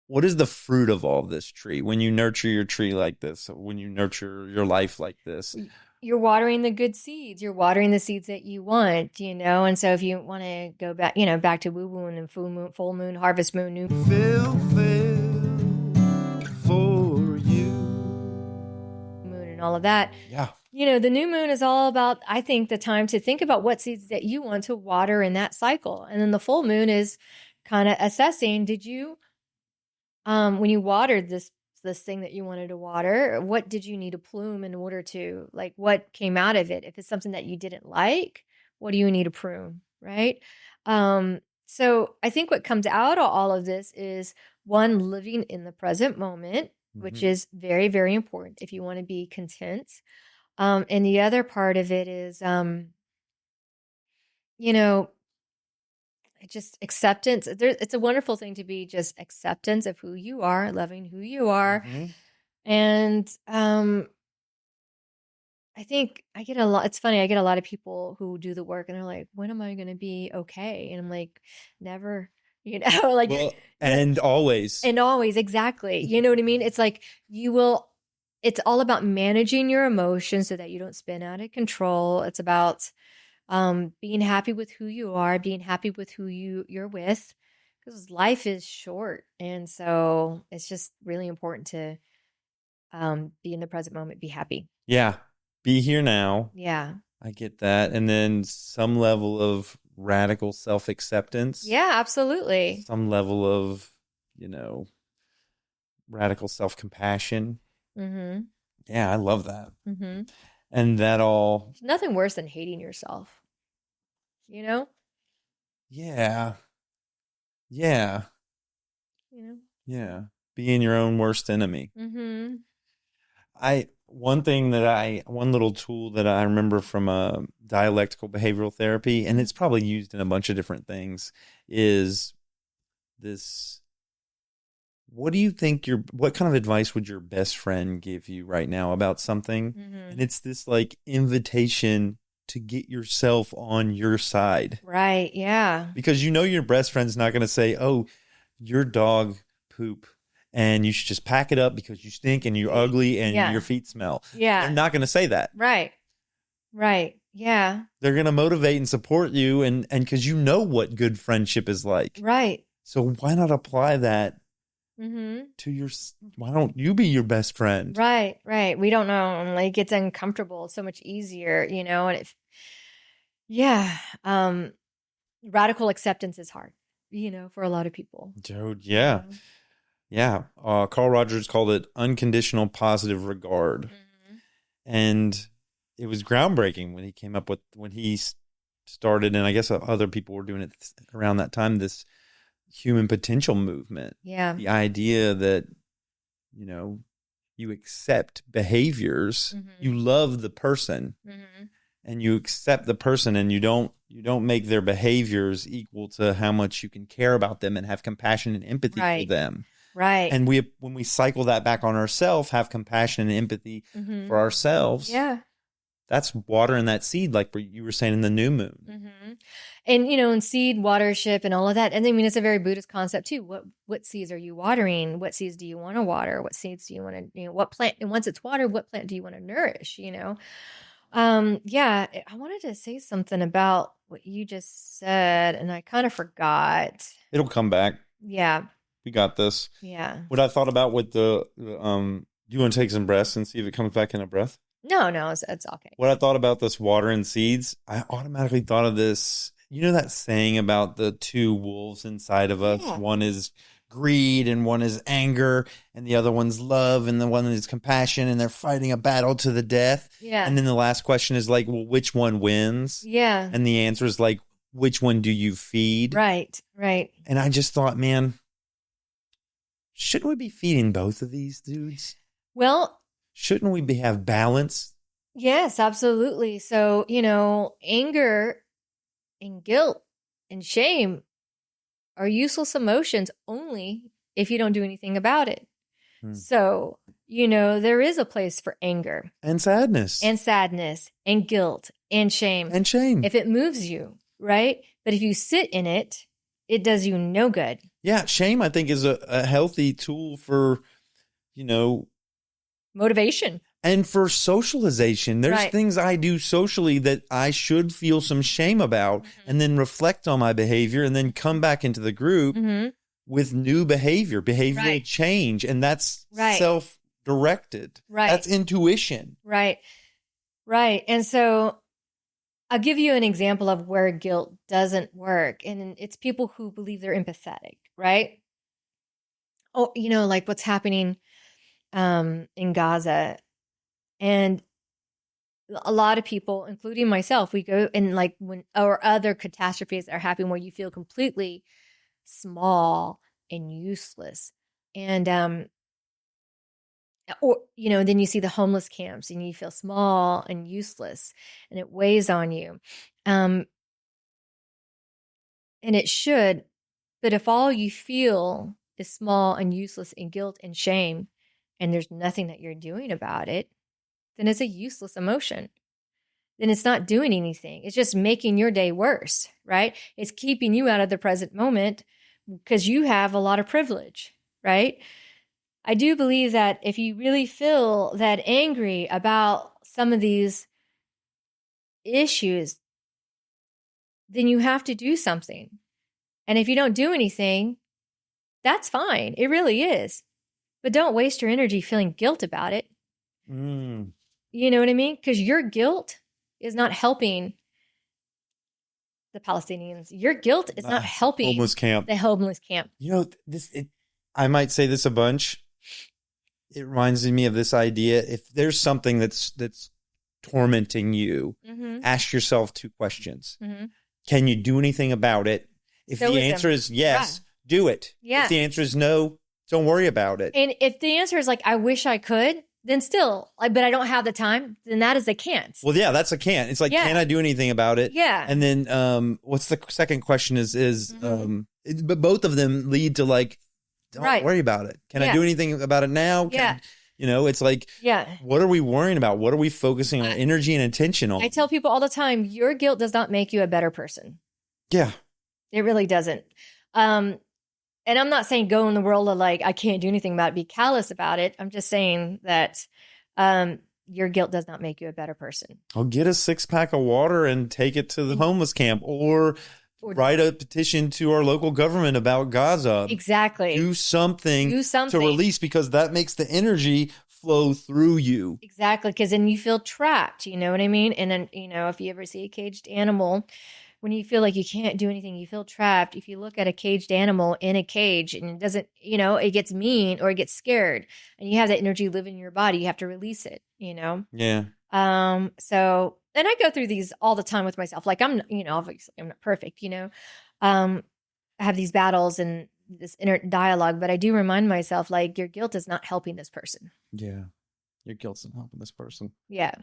what is the fruit of all this tree when you nurture your tree like this, when you nurture your life like this? You're watering the good seeds. You're watering the seeds that you want, And so if you want to go back, back to woo woo and full moon, harvest moon, new For you. moon and all of that. Yeah. The new moon is all about, I think, the time to think about what seeds that you want to water in that cycle. And then the full moon is kind of assessing, did you, when you watered this thing that you wanted to water, what did you need to plume in order to, like, what came out of it? If it's something that you didn't like, what do you need to prune, right? So I think what comes out of all of this is, one, living in the present moment, which is very, very important if you want to be content. And the other part of it is, just acceptance. It's a wonderful thing to be just acceptance of who you are, loving who you are. And I think I get a lot, it's funny, I get a lot of people who do the work and they're like, when am I going to be okay? And I'm like, never, like, well, and always. And always, exactly. You know what I mean? It's like it's all about managing your emotions so that you don't spin out of control. It's about being happy with who you are, being happy with who you're with, because life is short. And so it's just really important to be in the present moment, be happy. Yeah. Be here now. Yeah. I get that. And then some level of radical self-acceptance. Yeah, absolutely. Some level of, radical self-compassion. Mm-hmm. Yeah, I love that. Mm-hmm. And that all... There's nothing worse than hating yourself. Yeah. Yeah. Yeah. Being your own worst enemy. Mm-hmm. One little tool that I remember from dialectical behavioral therapy, and it's probably used in a bunch of different things, is this: what do you think what kind of advice would your best friend give you right now about something? Mm-hmm. And it's this like invitation to get yourself on your side. Right. Yeah. Because your best friend's not going to say, oh, your dog poop and you should just pack it up because you stink and you're ugly and your feet smell. Yeah. They're not going to say that. Right. Right. Yeah. They're going to motivate and support you and because you know what good friendship is like. Right. So why not apply that to why don't you be your best friend? Right. Right. We don't know. Like, it's uncomfortable. It's so much easier, and radical acceptance is hard, for a lot of people. Dude, yeah. Yeah. Carl Rogers called it unconditional positive regard. Mm-hmm. And it was groundbreaking when he started, and I guess other people were doing it around that time, this human potential movement. Yeah. The idea that, you accept behaviors, you love the person, and you accept the person, and you don't make their behaviors equal to how much you can care about them and have compassion and empathy for them. Right. And when we cycle that back on ourselves, have compassion and empathy for ourselves. Yeah. That's watering that seed, like you were saying in the new moon. Mm-hmm. And, and seed, watership, and all of that. And I mean, it's a very Buddhist concept too. What seeds are you watering? What seeds do you want to water? What seeds do you want to, what plant, and once it's watered, what plant do you want to nourish, Yeah, I wanted to say something about what you just said, and I kind of forgot. It'll come back. Yeah. We got this. Yeah. What I thought about with do you want to take some breaths and see if it comes back in a breath? No, it's okay. What I thought about this water and seeds, I automatically thought of this. You know that saying about the two wolves inside of us? Yeah. One is greed and one is anger, and the other one's love, and the one is compassion, and they're fighting a battle to the death. Yeah. And then the last question is like, well, which one wins? Yeah. And the answer is like, which one do you feed? Right. And I just thought, man, shouldn't we be feeding both of these dudes? Well, shouldn't we have balance? Yes, absolutely. So, anger and guilt and shame are useless emotions only if you don't do anything about it. So, there is a place for anger. And sadness. And guilt and shame. If it moves you, right? But if you sit in it, it does you no good. Yeah, shame I think is a healthy tool for, you know, Motivation. and for socialization. There's Right. things I do socially that I should feel some shame about and then reflect on my behavior and then come back into the group Mm-hmm. with new behavior, behavioral Right. change. And that's Right. self-directed. Right. That's intuition. Right. Right. And so I'll give you an example of where guilt doesn't work. And it's people who believe they're empathetic, right? Oh, like what's happening in Gaza. And a lot of people, including myself, we go and like when or other catastrophes that are happening where you feel completely small and useless. And or then you see the homeless camps and you feel small and useless and it weighs on you. Um and it should, but if all you feel is small and useless and guilt and shame and there's nothing that you're doing about it, then it's a useless emotion. Then it's not doing anything. It's just making your day worse, right? It's keeping you out of the present moment because you have a lot of privilege, right? I do believe that if you really feel that angry about some of these issues, then you have to do something. And if you don't do anything, that's fine. It really is. But don't waste your energy feeling guilt about it. Mm. You know what I mean? Because your guilt is not helping the Palestinians. Your guilt is not helping homeless camp. the homeless camp. I might say this a bunch. It reminds me of this idea. If there's something that's tormenting you, ask yourself 2 questions. Can you do anything about it? If the answer is yes, do it. Yeah. If the answer is no, don't worry about it. And if the answer is like, I wish I could, then still, but I don't have the time, then that is a can't. Well, yeah, that's a can't. It's like, can I do anything about it? Yeah. And then what's the second question but both of them lead to like, don't worry about it. Can I do anything about it now? It's like, what are we worrying about? What are we focusing our energy and attention on? I tell people all the time, your guilt does not make you a better person. Yeah. It really doesn't. And I'm not saying go in the world of like, I can't do anything about it, be callous about it. I'm just saying that your guilt does not make you a better person. I'll get a 6-pack of water and take it to the homeless camp or write a petition to our local government about Gaza. Exactly. Do something to release, because that makes the energy flow through you. Exactly. Because then you feel trapped. You know what I mean? And then, if you ever see a caged animal, when you feel like you can't do anything, you feel trapped. If you look at a caged animal in a cage and it doesn't, it gets mean or it gets scared and you have that energy living in your body, you have to release it, Yeah. So, and I go through these all the time with myself. Like obviously I'm not perfect, I have these battles and this inner dialogue, but I do remind myself like your guilt is not helping this person. Yeah. Your guilt's not helping this person. Yeah.